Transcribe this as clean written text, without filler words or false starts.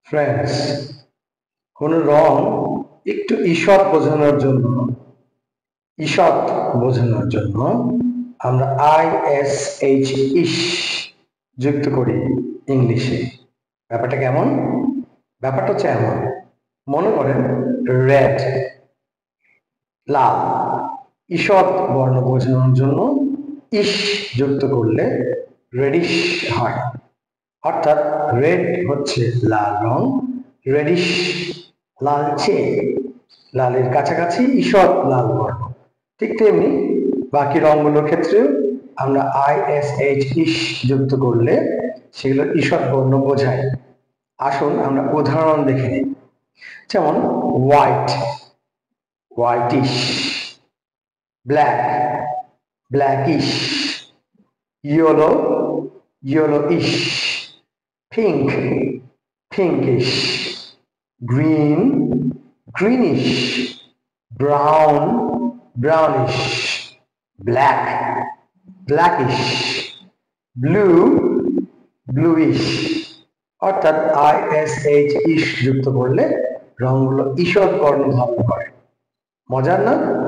Friends, কোন রং একটু ঈষৎ বোঝানোর জন্য আমরা ISH ইশ যুক্ত করি ইংলিশে। ব্যাপারটা কেমন? ব্যাপারটা হচ্ছে এমন, মনে করেন রেড, লাল, ঈষৎ বর্ণ বোঝানোর জন্য ইশ যুক্ত করলে রেডিশ হয়। অর্থাৎ রেড হচ্ছে লাল রং, রেডিশ লালচে, লালের কাছাকাছি ঈষৎ লাল বর্ণ। ঠিক তেমনি বাকি রঙগুলোর ক্ষেত্রেও আমরা ISH ইশ যুক্ত করলে সেগুলো ঈষৎ বর্ণ বোঝায়। আসুন আমরা উদাহরণ দেখে নিই। যেমন white, whitish, black, blackish, yellow, yellowish, pink, pinkish, green, greenish, brown, brownish, black, blackish, blue, bluish। অর্থাৎ ISH ইশ যুক্ত করলে রঙগুলো ঈষৎ বর্ণ ধারণ করে। মজার না?